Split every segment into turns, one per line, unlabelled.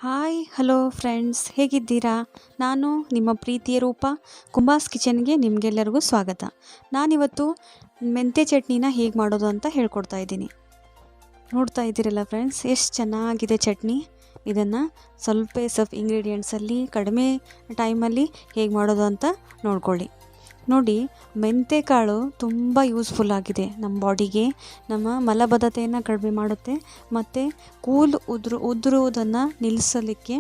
Hi hello friends, ಹೇಗಿದ್ದೀರಾ? ನಾನು ನಿಮ್ಮ ಪ್ರೀತಿಯ ರೂಪ. ಕುಂಬಾಸ್ ಕಿಚನ್ಗೆ ನಿಮಗೆಲ್ಲರಿಗೂ ಸ್ವಾಗತ. ನಾನಿವತ್ತು ಮೆಂತ್ಯ ಚಟ್ನಿನ ಹೇಗೆ ಮಾಡೋದು ಅಂತ ಹೇಳ್ಕೊಡ್ತಾ ಇದ್ದೀನಿ. ನೋಡ್ತಾ ಇದ್ದೀರಲ್ಲ ಫ್ರೆಂಡ್ಸ್, ಎಷ್ಟು ಚೆನ್ನಾಗಿದೆ ಚಟ್ನಿ. ಇದನ್ನು ಸ್ವಲ್ಪ ಇಂಗ್ರೀಡಿಯೆಂಟ್ಸಲ್ಲಿ ಕಡಿಮೆ ಟೈಮಲ್ಲಿ ಹೇಗೆ ಮಾಡೋದು ಅಂತ ನೋಡ್ಕೊಳ್ಳಿ. ನೋಡಿ, ಮೆಂತ್ಯಕಾಳು ತುಂಬ ಯೂಸ್ಫುಲ್ ಆಗಿದೆ ನಮ್ಮ ಬಾಡಿಗೆ. ನಮ್ಮ ಮಲಬದ್ಧತೆಯನ್ನು ಕಡಿಮೆ ಮಾಡುತ್ತೆ ಮತ್ತು ಕೂದಲು ಉದುರುವುದನ್ನು ನಿಲ್ಲಿಸಲಿಕ್ಕೆ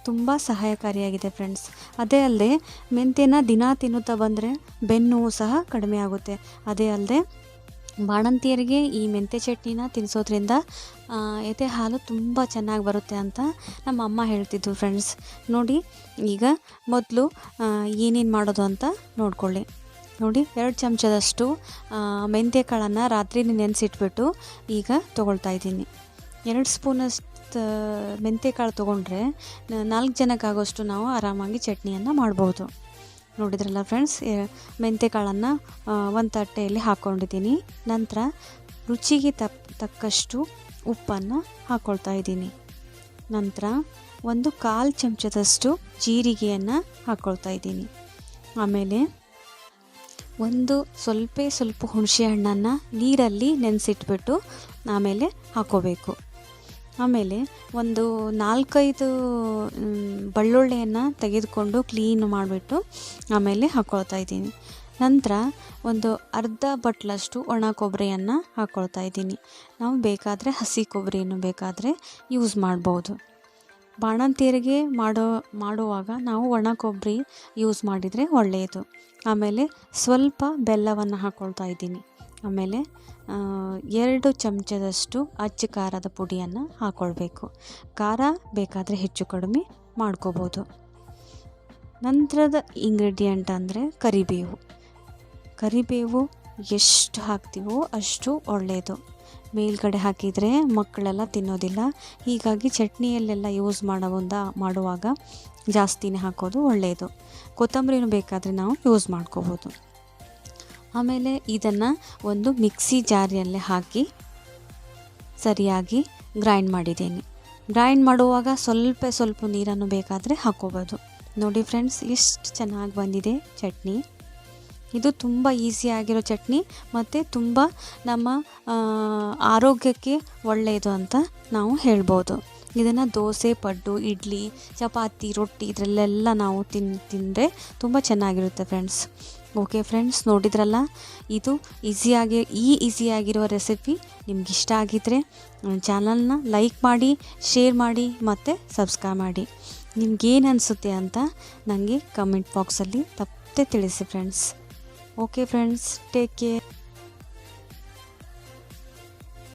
ತುಂಬ ಸಹಾಯಕಾರಿಯಾಗಿದೆ ಫ್ರೆಂಡ್ಸ್. ಅದೇ ಅಲ್ಲದೆ ಮೆಂತ್ಯನ ದಿನ ತಿನ್ನುತ್ತಾ ಬಂದರೆ ಬೆನ್ನು ಸಹ ಕಡಿಮೆ ಆಗುತ್ತೆ. ಅದೇ ಅಲ್ಲದೆ ಬಾಣಂತಿಯರಿಗೆ ಈ ಮೆಂತ್ಯ ಚಟ್ನಿನ ತಿನ್ನಿಸೋದ್ರಿಂದ ಎದೆ ಹಾಲು ತುಂಬ ಚೆನ್ನಾಗಿ ಬರುತ್ತೆ ಅಂತ ನಮ್ಮ ಅಮ್ಮ ಹೇಳ್ತಿದ್ರು ಫ್ರೆಂಡ್ಸ್. ನೋಡಿ, ಈಗ ಮೊದಲು ಏನೇನು ಮಾಡೋದು ಅಂತ ನೋಡ್ಕೊಳ್ಳಿ. ನೋಡಿ, 2 ಚಮಚದಷ್ಟು ಮೆಂತ್ಯ ಕಾಳನ್ನು ರಾತ್ರಿ ನೆನೆಸಿಟ್ಬಿಟ್ಟು ಈಗ ತೊಗೊಳ್ತಾ ಇದ್ದೀನಿ. 2 ಸ್ಪೂನಷ್ಟು ಮೆಂತ್ಯ ಕಾಳು ತೊಗೊಂಡ್ರೆ 4 ಜನಕ್ಕಾಗೋಷ್ಟು ನಾವು ಆರಾಮಾಗಿ ಚಟ್ನಿಯನ್ನು ಮಾಡ್ಬೋದು. ನೋಡಿದ್ರಲ್ಲ ಫ್ರೆಂಡ್ಸ್, ಮೆಂತ್ಯ ಕಾಳನ್ನು ಒಂದು ತಟ್ಟೆಯಲ್ಲಿ ಹಾಕ್ಕೊಂಡಿದ್ದೀನಿ. ನಂತರ ರುಚಿಗೆ ತಕ್ಕಷ್ಟು ಉಪ್ಪನ್ನು ಹಾಕ್ಕೊಳ್ತಾ ಇದ್ದೀನಿ. ನಂತರ 1/4 ಚಮಚದಷ್ಟು ಜೀರಿಗೆಯನ್ನು ಹಾಕ್ಕೊಳ್ತಾ ಇದ್ದೀನಿ. ಆಮೇಲೆ ಸ್ವಲ್ಪ ಹುಣಸೆ ಹಣ್ಣನ್ನು ನೀರಲ್ಲಿ ನೆನೆಸಿಟ್ಬಿಟ್ಟು ಆಮೇಲೆ ಹಾಕ್ಕೋಬೇಕು. ಆಮೇಲೆ 4-5 ಬೆಳ್ಳುಳ್ಳಿಯನ್ನು ತೆಗೆದುಕೊಂಡು ಕ್ಲೀನ್ ಮಾಡಿಬಿಟ್ಟು ಆಮೇಲೆ ಹಾಕ್ಕೊಳ್ತಾ ಇದ್ದೀನಿ. ನಂತರ ಅರ್ಧ ಬಟ್ಲಷ್ಟು ಒಣ ಕೊಬ್ಬರಿಯನ್ನು ಹಾಕ್ಕೊಳ್ತಾ ಇದ್ದೀನಿ. ನಾವು ಬೇಕಾದರೆ ಹಸಿ ಕೊಬ್ಬರಿಯನ್ನು ಬೇಕಾದರೆ ಯೂಸ್ ಮಾಡ್ಬೋದು. ಬಾಣಂತಿಯರಿಗೆ ಮಾಡುವಾಗ ನಾವು ಒಣ ಕೊಬ್ಬರಿ ಯೂಸ್ ಮಾಡಿದರೆ ಒಳ್ಳೆಯದು. ಆಮೇಲೆ ಸ್ವಲ್ಪ ಬೆಲ್ಲವನ್ನು ಹಾಕ್ಕೊಳ್ತಾ ಇದ್ದೀನಿ. ಆಮೇಲೆ 2 ಚಮಚದಷ್ಟು ಅಚ್ಚ ಖಾರದ ಪುಡಿಯನ್ನು ಹಾಕ್ಕೊಳ್ಬೇಕು. ಖಾರ ಬೇಕಾದರೆ ಹೆಚ್ಚು ಕಡಿಮೆ ಮಾಡ್ಕೋಬೋದು. ನಂತರದ ಇಂಗ್ರೀಡಿಯೆಂಟ್ ಅಂದರೆ ಕರಿಬೇವು ಎಷ್ಟು ಹಾಕ್ತೀವೋ ಅಷ್ಟು ಒಳ್ಳೆಯದು. ಮೇಲ್ಗಡೆ ಹಾಕಿದರೆ ಮಕ್ಕಳೆಲ್ಲ ತಿನ್ನೋದಿಲ್ಲ. ಹೀಗಾಗಿ ಚಟ್ನಿಯಲ್ಲೆಲ್ಲ ಯೂಸ್ ಮಾಡುವಾಗ ಜಾಸ್ತಿನೇ ಹಾಕೋದು ಒಳ್ಳೆಯದು. ಕೊತ್ತಂಬರಿನೂ ಬೇಕಾದರೆ ನಾವು ಯೂಸ್ ಮಾಡ್ಕೋಬೋದು. ಆಮೇಲೆ ಇದನ್ನು ಒಂದು ಮಿಕ್ಸಿ ಜಾರಿಯಲ್ಲೇ ಹಾಕಿ ಸರಿಯಾಗಿ ಗ್ರೈಂಡ್ ಮಾಡಿದ್ದೀನಿ. ಗ್ರೈಂಡ್ ಮಾಡುವಾಗ ಸ್ವಲ್ಪ ನೀರನ್ನು ಬೇಕಾದರೆ ಹಾಕ್ಕೋಬೋದು. ನೋಡಿ ಫ್ರೆಂಡ್ಸ್, ಎಷ್ಟು ಚೆನ್ನಾಗಿ ಬಂದಿದೆ ಚಟ್ನಿ. ಇದು ತುಂಬ ಈಸಿಯಾಗಿರೋ ಚಟ್ನಿ ಮತ್ತು ತುಂಬ ನಮ್ಮ ಆರೋಗ್ಯಕ್ಕೆ ಒಳ್ಳೆಯದು ಅಂತ ನಾವು ಹೇಳ್ಬೋದು. ಇದನ್ನು ದೋಸೆ, ಪಡ್ಡು, ಇಡ್ಲಿ, ಚಪಾತಿ, ರೊಟ್ಟಿ ಇದರಲ್ಲೆಲ್ಲ ನಾವು ತಿಂದರೆ ತುಂಬ ಚೆನ್ನಾಗಿರುತ್ತೆ ಫ್ರೆಂಡ್ಸ್. ಓಕೆ ಫ್ರೆಂಡ್ಸ್, ನೋಡಿದ್ರಲ್ಲ, ಇದು ಈಸಿಯಾಗಿರೋ ರೆಸಿಪಿ ನಿಮ್ಗೆ ಇಷ್ಟ ಆಗಿದ್ದರೆ ಚಾನಲ್ನ ಲೈಕ್ ಮಾಡಿ, ಶೇರ್ ಮಾಡಿ ಮತ್ತು ಸಬ್ಸ್ಕ್ರೈಬ್ ಮಾಡಿ. ನಿಮ್ಗೇನು ಅನಿಸುತ್ತೆ ಅಂತ ನನಗೆ ಕಮೆಂಟ್ ಬಾಕ್ಸಲ್ಲಿ ತಪ್ಪದೆ ತಿಳಿಸಿ friends. Okay friends, take care.